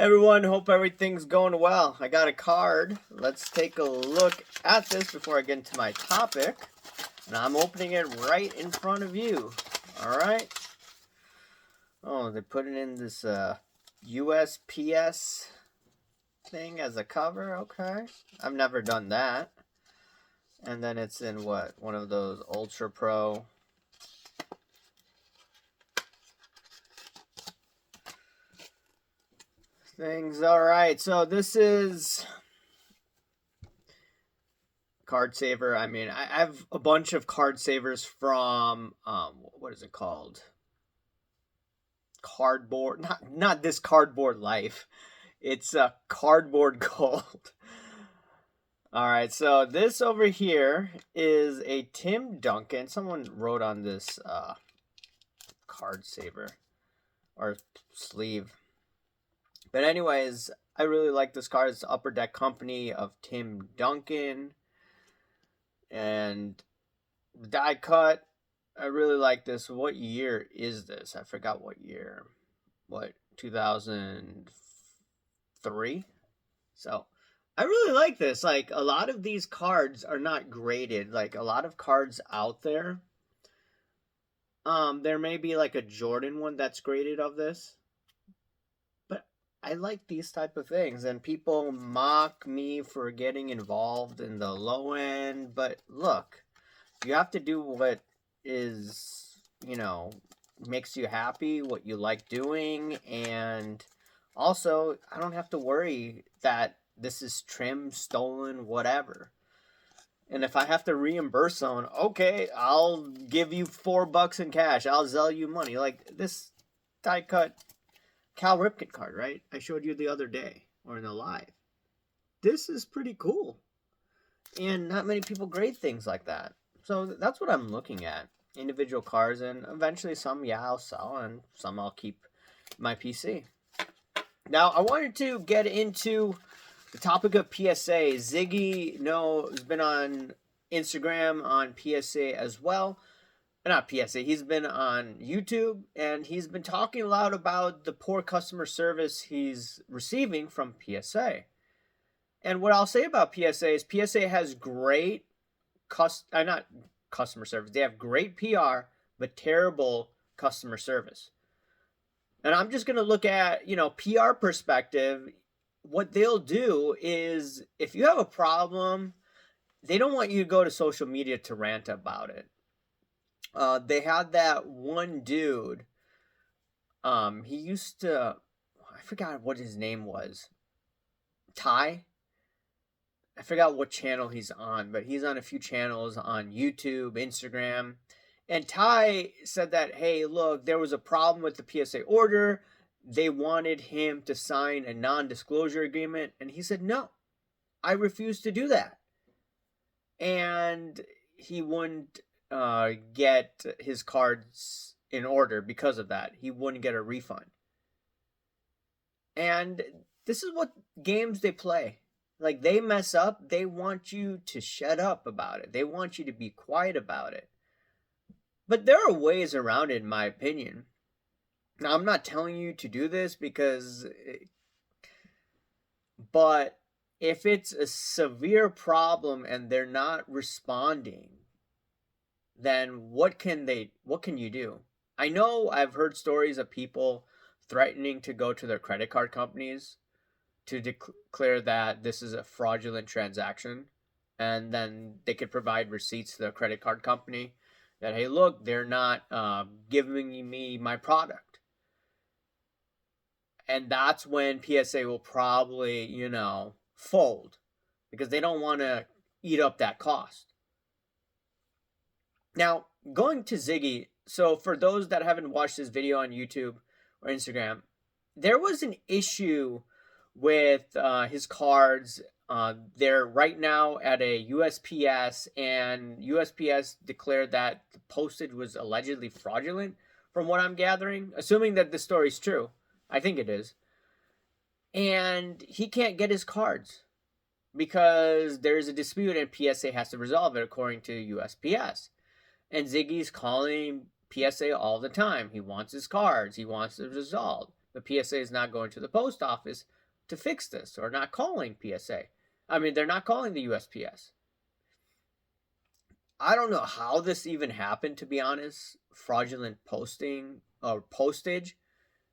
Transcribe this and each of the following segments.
Everyone, hope everything's going well. I got a card. Let's take a look at this before I get into my topic. And I'm opening it right in front of you. All right. Oh, they put it in this USPS thing as a cover. Okay. I've never done that. And then it's in what? One of those Ultra Pro things. All right. So this is card saver. I mean, I have a bunch of card savers from what is it called? Cardboard. Not this Cardboard Life. It's a Cardboard Gold. All right, so this over here is a Tim Duncan. Someone wrote on this card saver or sleeve. But anyways, I really like this card. It's the Upper Deck Company of Tim Duncan. And die cut, I really like this. What year is this? I forgot what year. What, 2003? So I really like this. Like, a lot of these cards are not graded. Like, a lot of cards out there, there may be like a Jordan one that's graded of this. But I like these type of things. And people mock me for getting involved in the low end. But look, you have to do what is, makes you happy, what you like doing. And also, I don't have to worry that this is trim, stolen, whatever. And if I have to reimburse someone, okay, I'll give you $4 in cash. I'll sell you money. Like this die cut Cal Ripken card, right? I showed you the other day or in the live. This is pretty cool. And not many people grade things like that. So that's what I'm looking at. Individual cards, and eventually some, I'll sell, and some I'll keep my PC. Now, I wanted to get into the topic of PSA. Ziggy, has been on Instagram on PSA as well. Not PSA, he's been on YouTube, and he's been talking loud about the poor customer service he's receiving from PSA. And what I'll say about PSA is PSA has great not customer service. They have great PR, but terrible customer service. And I'm just going to look at, PR perspective. What they'll do is if you have a problem, they don't want you to go to social media to rant about it. They had that one dude. He used to, I forgot what his name was. Ty? I forgot what channel he's on, but he's on a few channels on YouTube, Instagram. And Ty said that, hey, look, there was a problem with the PSA order. They wanted him to sign a non-disclosure agreement. And he said, no, I refuse to do that. And he wouldn't get his cards in order because of that. He wouldn't get a refund. And this is what games they play. Like, they mess up, they want you to shut up about it. They want you to be quiet about it. But there are ways around it, in my opinion. Now, I'm not telling you to do this but if it's a severe problem and they're not responding, then what can you do? I know I've heard stories of people threatening to go to their credit card companies to declare that this is a fraudulent transaction, and then they could provide receipts to the credit card company that, hey, look, they're not giving me my product. And that's when PSA will probably, fold, because they don't want to eat up that cost. Now, going to Ziggy, so for those that haven't watched this video on YouTube or Instagram, there was an issue with his cards. They're right now at a USPS, and USPS declared that the postage was allegedly fraudulent, from what I'm gathering, assuming that this story's true. I think it is. And he can't get his cards because there's a dispute and PSA has to resolve it according to USPS. And Ziggy's calling PSA all the time. He wants his cards. He wants it resolved. The PSA is not going to the post office to fix this, or not calling PSA. I mean, they're not calling the USPS. I don't know how this even happened, to be honest, fraudulent posting or postage,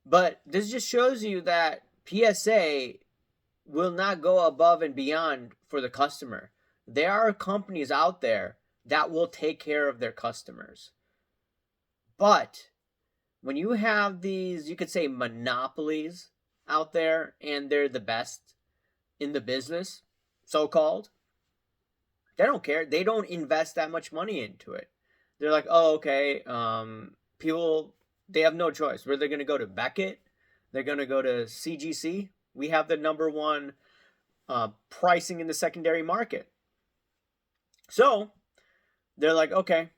but this just shows you that PSA will not go above and beyond for the customer. There are companies out there that will take care of their customers. But when you have these, you could say, monopolies out there, and they're the best in the business, so called, they don't care. They don't invest that much money into it. They're like, oh, okay. People, they have no choice. Where they're going to go to Beckett, they're going to go to CGC. We have the number one pricing in the secondary market. So they're like, okay,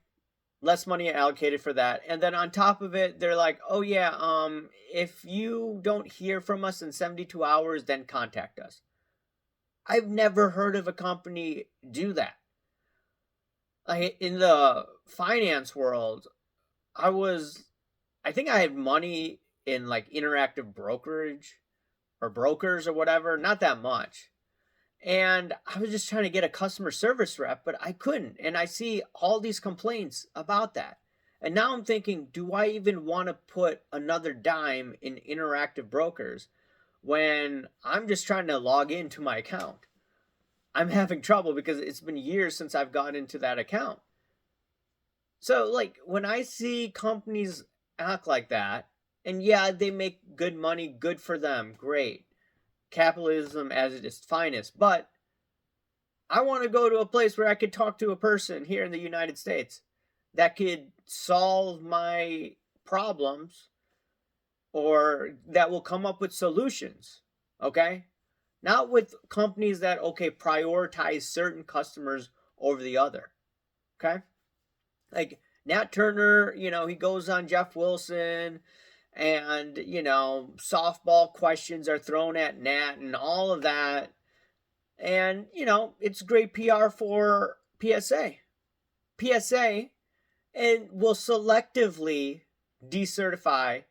less money allocated for that. And then on top of it, they're like, oh yeah, if you don't hear from us in 72 hours, then contact us. I've never heard of a company do that. Like in the finance world, I think I had money in like interactive brokerage or brokers or whatever, not that much. And I was just trying to get a customer service rep, but I couldn't. And I see all these complaints about that. And now I'm thinking, do I even want to put another dime in interactive brokers when I'm just trying to log into my account? I'm having trouble because it's been years since I've got into that account. So, like, when I see companies act like that, and yeah, they make good money, good for them, great. Capitalism as it is finest, but I want to go to a place where I could talk to a person here in the United States that could solve my problems or that will come up with solutions, okay? Not with companies that, okay, prioritize certain customers over the other, okay? Like Nat Turner, he goes on Jeff Wilson, and softball questions are thrown at Nat and all of that, and it's great PR for PSA. And will selectively decertify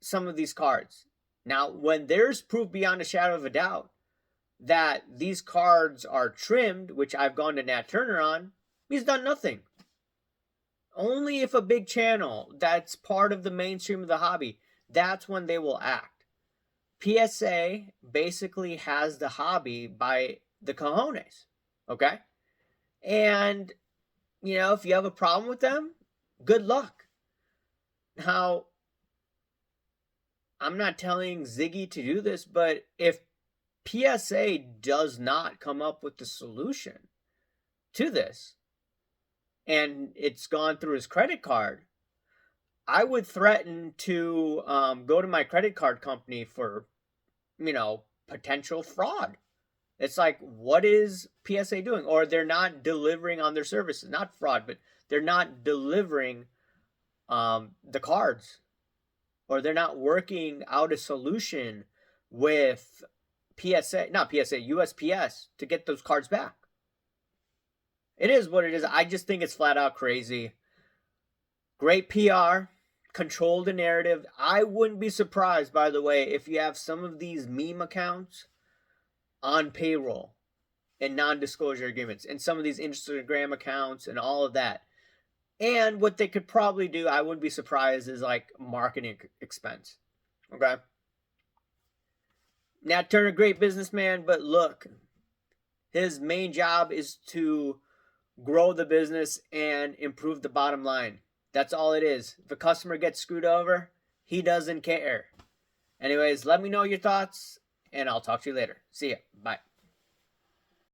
some of these cards. Now, when there's proof beyond a shadow of a doubt that these cards are trimmed, which I've gone to Nat Turner on, he's done nothing. Only if a big channel that's part of the mainstream of the hobby, that's when they will act. PSA basically has the hobby by the cojones, okay? And, if you have a problem with them, good luck. Now, I'm not telling Ziggy to do this, but if PSA does not come up with the solution to this, and it's gone through his credit card, I would threaten to go to my credit card company for, potential fraud. It's like, what is PSA doing? Or they're not delivering on their services. Not fraud, but they're not delivering the cards. Or they're not working out a solution with USPS to get those cards back. It is what it is. I just think it's flat out crazy. Great PR, control the narrative. I wouldn't be surprised, by the way, if you have some of these meme accounts on payroll and non-disclosure agreements, and some of these Instagram accounts and all of that. And what they could probably do, I wouldn't be surprised, is like marketing expense. Okay? Nat Turner, great businessman, but look, his main job is to grow the business and improve the bottom line. That's all it is. If a customer gets screwed over, he doesn't care. Anyways, let me know your thoughts, and I'll talk to you later. See ya. Bye.